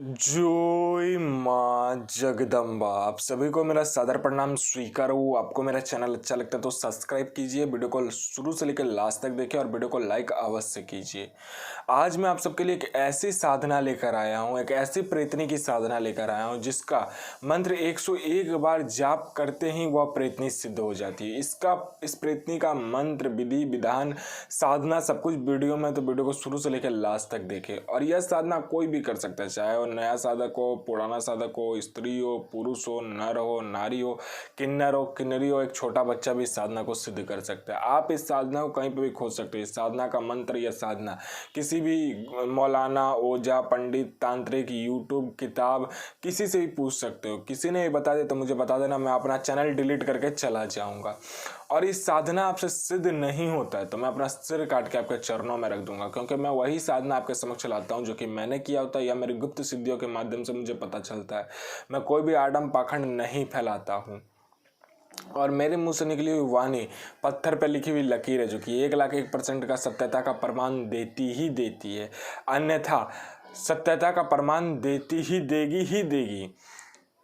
जय माँ जगदम्बा। आप सभी को मेरा सादर प्रणाम स्वीकार हो। आपको मेरा चैनल अच्छा लगता है तो सब्सक्राइब कीजिए, वीडियो को शुरू से लेकर लास्ट तक देखिए और वीडियो को लाइक अवश्य कीजिए। आज मैं आप सबके लिए एक ऐसी साधना लेकर आया हूँ, एक ऐसी प्रेतनी की साधना लेकर आया हूँ जिसका मंत्र 101 बार जाप करते ही वह प्रेतनी सिद्ध हो जाती है। इस प्रेतनी का मंत्र, विधि, विधान, साधना सब कुछ वीडियो में, तो वीडियो को शुरू से लेकर लास्ट तक देखें। और यह साधना कोई भी कर सकता है, चाहे वो नया साधक हो, पुराना साधक हो, स्त्री हो, पुरुष हो, नर हो, नारी हो, किन्नर हो, किन्नरी हो, एक छोटा बच्चा भी इस साधना को सिद्ध कर सकता है। आप इस साधना को कहीं पर भी खोज सकते हो। इस साधना का मंत्र या साधना किसी भी मौलाना, ओझा, पंडित, तांत्रिक, यूट्यूब, किताब, किसी से भी पूछ सकते हो। किसी ने बता दिया तो मुझे बता देना, मैं अपना चैनल डिलीट करके चला जाऊंगा। और इस साधना आपसे सिद्ध नहीं होता है तो मैं अपना सिर काट के आपके चरणों में रख दूंगा, क्योंकि मैं वही साधना आपके समक्ष लाता हूं जो कि मैंने किया होता है या मेरी गुप्त सिद्धियों के माध्यम से मुझे पता चलता है। मैं कोई भी आडम पाखंड नहीं फैलाता हूँ। और मेरे मुंह से निकली हुई वाणी पत्थर पर लिखी हुई लकीर है, जो कि 1,01% का सत्यता का प्रमाण देती ही देती है, अन्यथा सत्यता का प्रमाण देती ही देगी।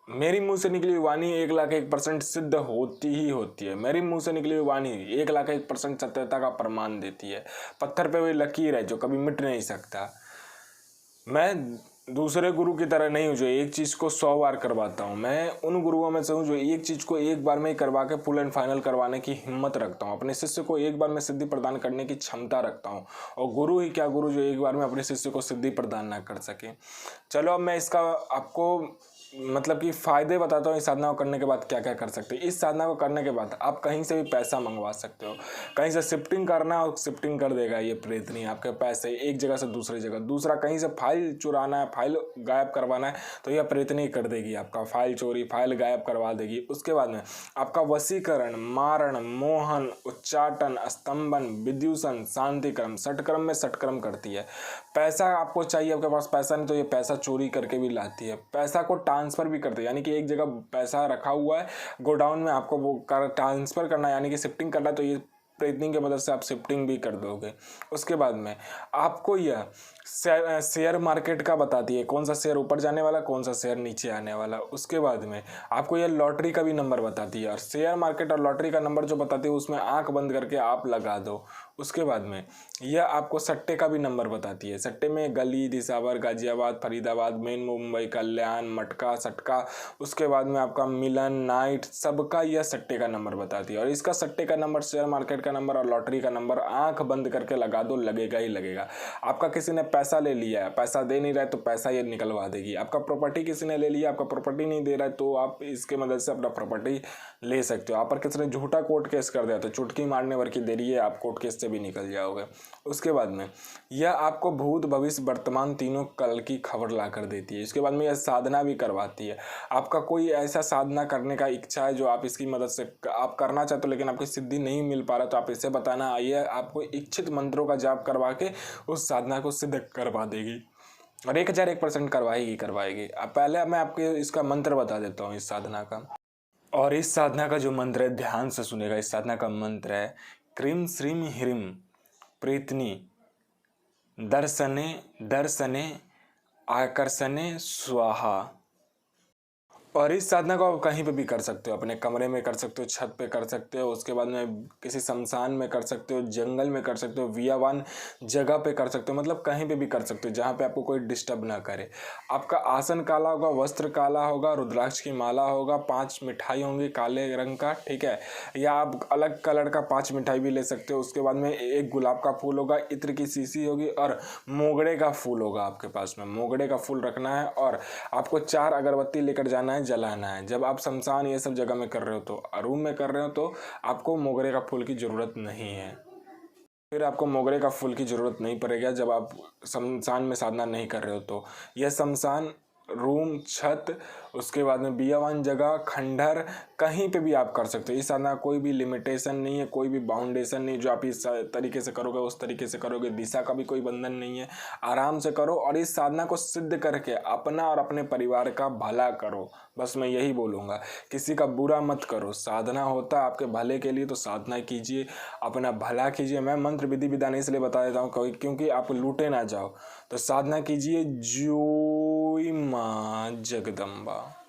मेरी मुंह से निकली हुई वाणी 1,01% सिद्ध होती ही होती है। मेरी मुंह से निकली हुई वाणी 1,01% सत्यता का प्रमाण देती है। पत्थर पे हुई लकीर है जो कभी मिट नहीं सकता। मैं दूसरे गुरु की तरह नहीं हूँ जो एक चीज़ को 100 बार करवाता हूँ। मैं उन गुरुओं में से हूँ जो एक चीज़ को एक बार में ही करवा के फुल एंड फाइनल करवाने की हिम्मत रखता हूँ। अपने शिष्य को एक बार में सिद्धि प्रदान करने की क्षमता रखता हूँ। और गुरु ही क्या गुरु जो एक बार में अपने शिष्य को सिद्धि प्रदान ना कर सके। चलो अब मैं इसका आपको मतलब कि फ़ायदे बताता हूँ। इस साधना को करने के बाद क्या क्या कर सकते हैं। इस साधना को करने के बाद आप कहीं से भी पैसा मंगवा सकते हो। कहीं से शिफ्टिंग करना हो, शिफ्टिंग कर देगा ये प्रेतनी आपके पैसे एक जगह से दूसरी जगह। दूसरा, कहीं से फाइल चुराना है, फाइल गायब करवाना है तो यह प्रेतनी कर देगी। आपका फाइल चोरी, फाइल गायब करवा देगी। उसके बाद में आपका वशीकरण, मारण, मोहन, उच्चाटन, स्तंभन, विद्युषण, शांतिक्रम, षटक्रम में षटक्रम करती है। पैसा आपको चाहिए, आपके पास पैसा नहीं तो ये पैसा चोरी करके भी लाती है। पैसा को ट्रांसफ़र भी करते हैं, यानी कि एक जगह पैसा रखा हुआ है गोडाउन में, आपको वो ट्रांसफ़र करना है, यानी कि शिफ्टिंग करना है, तो ये प्रेतनी की मदद से आप शिफ्टिंग भी कर दोगे। उसके बाद में आपको यह शेयर मार्केट का बताती है, कौन सा शेयर ऊपर जाने वाला, कौन सा शेयर नीचे आने वाला। उसके बाद में आपको यह लॉटरी का भी नंबर बताती है। और शेयर मार्केट और लॉटरी का नंबर जो बताती है उसमें आंख बंद करके आप लगा दो। उसके बाद में यह आपको सट्टे का भी नंबर बताती है। सट्टे में गली, दिसावर, गाजियाबाद, फरीदाबाद, मेन मुंबई, कल्याण, मटका, सटका। उसके बाद में आपका मिलन, नाइट, सबका यह सट्टे का नंबर बताती है। और इसका सट्टे का नंबर, शेयर मार्केट का नंबर और लॉटरी का नंबर आंख बंद करके लगा दो, लगेगा ही लगेगा। आपका किसी ने पैसा ले लिया है, पैसा दे नहीं रहा है तो पैसा ये निकलवा देगी। आपका प्रॉपर्टी किसी ने ले लिया, आपका प्रॉपर्टी नहीं दे रहा है तो आप इसके मदद से अपना प्रॉपर्टी ले सकते हो। आप पर किसी ने झूठा कोर्ट केस कर दिया तो चुटकी मारने भर की देरी है, आप कोर्ट केस से भी निकल जाओगे। उसके बाद में यह आपको भूत, भविष्य, वर्तमान तीनों कल की खबर ला कर देती है। इसके बाद में यह साधना भी करवाती है। आपका कोई ऐसा साधना करने का इच्छा है जो आप इसकी मदद से आप करना चाहते हो लेकिन आपकी सिद्धि नहीं मिल पा रहा, तो आप इसे बताना, आइए आपको इच्छित मंत्रों का जाप करवा के उस साधना को सिद्ध करवा देगी। और 1001% करवाएगी। अब पहले मैं आपको इसका मंत्र बता देता हूँ इस साधना का। और इस साधना का जो मंत्र है ध्यान से सुनेगा। इस साधना का मंत्र है क्रीम श्रीम ह्रीम प्रेतनी दर्शने दर्शने आकर्षणे स्वाहा। और इस साधना को आप कहीं पे भी कर सकते हो, अपने कमरे में कर सकते हो, छत पे कर सकते हो, उसके बाद में किसी शमशान में कर सकते हो, जंगल में कर सकते हो, वियावान जगह पे कर सकते हो, मतलब कहीं पे भी कर सकते हो जहाँ पे आपको कोई डिस्टर्ब ना करे। आपका आसन काला होगा, वस्त्र काला होगा, रुद्राक्ष की माला होगा, 5 मिठाई होंगी काले रंग का, ठीक है, या आप अलग कलर का 5 मिठाई भी ले सकते हो। उसके बाद में एक गुलाब का फूल होगा, इत्र की शीशी होगी और मोगड़े का फूल होगा आपके पास में। मोगड़े का फूल रखना है और आपको 4 अगरबत्ती लेकर जाना है, जलाना है। जब आप शमशान ये सब जगह में कर रहे हो तो, रूम में कर रहे हो तो आपको मोगरे का फूल की ज़रूरत नहीं है। फिर आपको मोगरे का फूल की ज़रूरत नहीं पड़ेगा जब आप शमशान में साधना नहीं कर रहे हो तो। यह शमशान, रूम, छत, उसके बाद में बियावान जगह, खंडहर, कहीं पे भी आप कर सकते हो। इस साधना कोई भी लिमिटेशन नहीं है, कोई भी बाउंडेशन नहीं। जो आप इस तरीके से करोगे उस तरीके से करोगे, दिशा का भी कोई बंधन नहीं है। आराम से करो और इस साधना को सिद्ध करके अपना और अपने परिवार का भला करो। बस मैं यही बोलूँगा, किसी का बुरा मत करो। साधना होता है आपके भले के लिए, तो साधना कीजिए, अपना भला कीजिए। मैं मंत्र विधि विधान इसलिए बता देता हूँ क्योंकि आप लूटे ना जाओ। तो साधना कीजिए। जो माँ जगदम्बा।